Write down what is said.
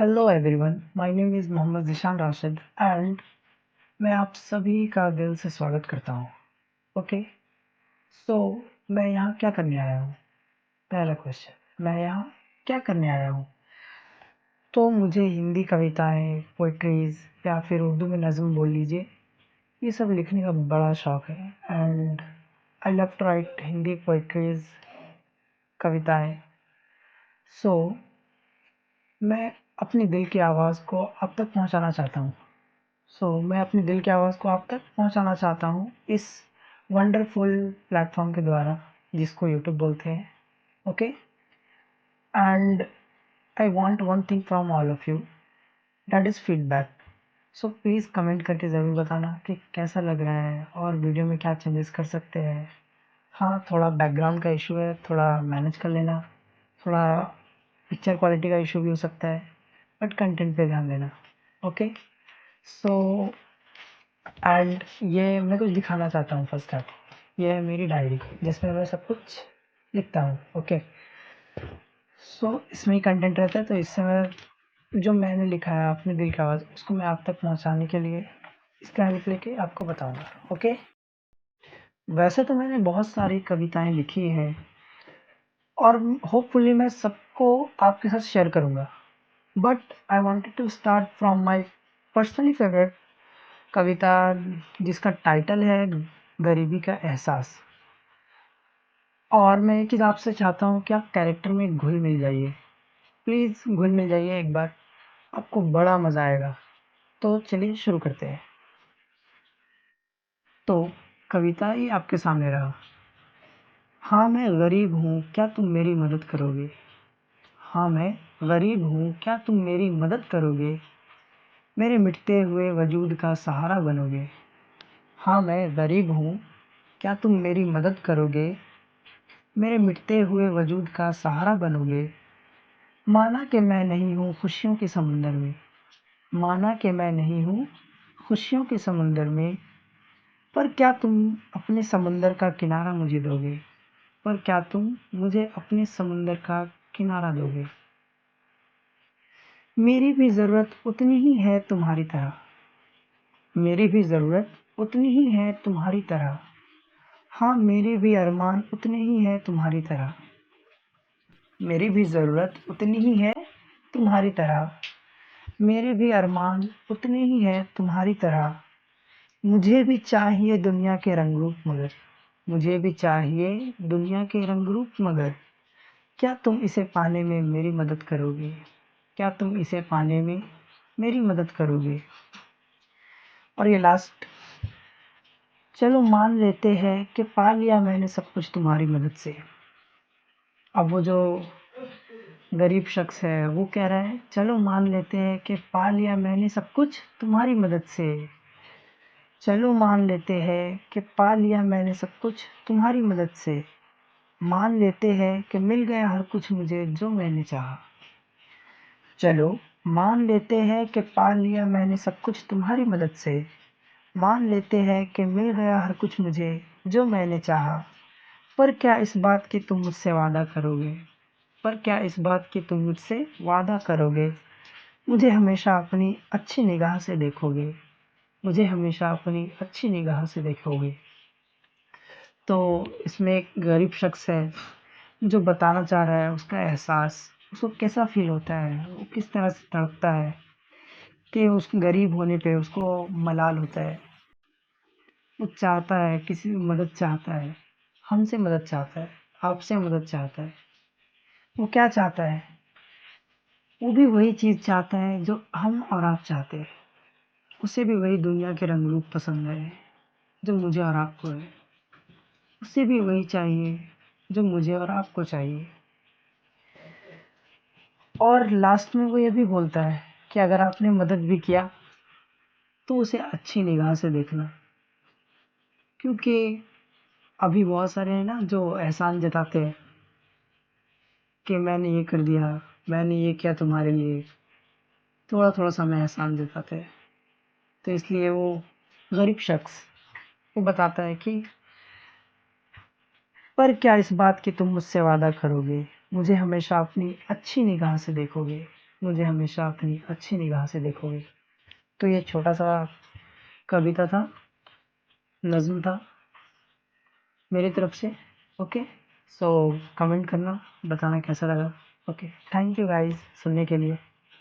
Hello everyone, my name is Mohammad Zeeshan Rashid and मैं आप सभी का दिल से स्वागत करता हूँ। ओके, सो मैं यहाँ क्या करने आया हूँ? पहला क्वेश्चन, मैं यहाँ क्या करने आया हूँ? तो मुझे हिंदी कविताएँ, पोएट्रीज़ या फिर उर्दू में नज़्म बोल लीजिए, ये सब लिखने का बड़ा शौक है and I love to write Hindi poetries, कविताएँ। सो मैं अपने दिल की आवाज़ को आप तक पहुँचाना चाहता हूँ। मैं अपने दिल की आवाज़ को आप तक पहुँचाना चाहता हूँ इस वंडरफुल प्लेटफॉर्म के द्वारा जिसको यूट्यूब बोलते हैं। Okay, and I want one thing from all of you, that is feedback. So please comment करके ज़रूर बताना कि कैसा लग रहा है और वीडियो में क्या चेंजेस कर सकते हैं। हाँ, थोड़ा बैकग्राउंड का इशू है, थोड़ा मैनेज कर लेना, थोड़ा पिक्चर क्वालिटी का इशू भी हो सकता है, बट कंटेंट पे ध्यान देना। ओके, सो एंड ये मैं कुछ दिखाना चाहता हूँ फर्स्ट टाइम। ये है मेरी डायरी जिसमें मैं सब कुछ लिखता हूँ। ओके, सो इसमें ही कंटेंट रहता है, तो इससे मैं जो मैंने लिखा है अपने दिल की आवाज़ उसको मैं आप तक पहुँचाने के लिए इसका हेल्प लेके आपको बताऊँगा। ओके, वैसे तो मैंने बहुत सारी कविताएँ लिखी हैं और होपफुली मैं सबको आपके साथ शेयर करूँगा, but I wanted to start from my personally favourite कविता जिसका टाइटल है गरीबी का एहसास। और मैं एक चीज़ आपसे चाहता हूँ कि आप कैरेक्टर में घुल मिल जाइए, प्लीज़ घुल मिल जाइए एक बार, आपको बड़ा मज़ा आएगा। तो चलिए शुरू करते हैं। तो कविता ही आपके सामने रहा। हाँ मैं गरीब हूँ, क्या तुम मेरी मदद करोगे? हाँ मैं गरीब हूँ, क्या तुम मेरी मदद करोगे? मेरे मिटते हुए वजूद का सहारा बनोगे। हाँ मैं गरीब हूँ, क्या तुम मेरी मदद करोगे? मेरे मिटते हुए वजूद का सहारा बनोगे। माना कि मैं नहीं हूँ खुशियों के समुंदर में, माना कि मैं नहीं हूँ खुशियों के समुंदर में, पर क्या तुम अपने समुंदर का किनारा मुझे दोगे? पर क्या तुम मुझे अपने समुंदर का किनारा दोगे? मेरी भी ज़रूरत उतनी ही है तुम्हारी तरह, मेरी भी ज़रूरत उतनी ही है तुम्हारी तरह। हाँ मेरे भी अरमान उतने ही हैं तुम्हारी तरह, मेरी भी ज़रूरत उतनी ही है तुम्हारी तरह। मेरे भी अरमान उतने ही हैं तुम्हारी तरह। मुझे भी चाहिए दुनिया के रंग रूप मगर, मुझे भी चाहिए दुनिया के रंग रूप मगर, क्या तुम इसे पाने में मेरी मदद करोगे? क्या तुम इसे पाने में मेरी मदद करोगे? और ये लास्ट, चलो मान लेते हैं कि पा लिया मैंने सब कुछ तुम्हारी मदद से। अब वो जो गरीब शख्स है वो कह रहा है चलो मान लेते हैं कि पा लिया मैंने सब कुछ तुम्हारी मदद से। चलो मान लेते हैं कि पा लिया मैंने सब कुछ तुम्हारी मदद से। मान लेते हैं कि मिल गया हर कुछ मुझे जो मैंने चाहा। चलो मान लेते हैं कि पा लिया मैंने सब कुछ तुम्हारी मदद से। मान लेते हैं कि मिल गया हर कुछ मुझे जो मैंने चाहा। पर क्या इस बात की तुम मुझसे वादा करोगे? पर क्या इस बात की तुम मुझसे वादा करोगे? मुझे हमेशा अपनी अच्छी निगाह से देखोगे, मुझे हमेशा अपनी अच्छी निगाह से देखोगे। तो इसमें एक गरीब शख्स है जो बताना चाह रहा है उसका एहसास, उसको कैसा फ़ील होता है, वो किस तरह से तड़पता है कि उस गरीब होने पे उसको मलाल होता है। वो चाहता है किसी से मदद चाहता है, हमसे मदद चाहता है, आपसे मदद चाहता है। वो क्या चाहता है? वो भी वही चीज़ चाहता है जो हम और आप चाहते हैं। उसे भी वही दुनिया के रंग रूप पसंद है जो मुझे और आपको है। उसे भी वही चाहिए जो मुझे और आपको चाहिए। और लास्ट में वो ये भी बोलता है कि अगर आपने मदद भी किया तो उसे अच्छी निगाह से देखना, क्योंकि अभी बहुत सारे हैं ना जो एहसान जताते हैं कि मैंने ये कर दिया, मैंने ये किया तुम्हारे लिए, थोड़ा थोड़ा सा में एहसान जताते हैं। तो इसलिए वो गरीब शख्स वो बताता है कि पर क्या इस बात की तुम मुझसे वादा करोगे, मुझे हमेशा अपनी अच्छी निगाह से देखोगे, मुझे हमेशा अपनी अच्छी निगाह से देखोगे। तो ये छोटा सा कविता था, नज़्म था मेरी तरफ से। ओके, सो कमेंट करना, बताना कैसा लगा। ओके, थैंक यू गाइस सुनने के लिए।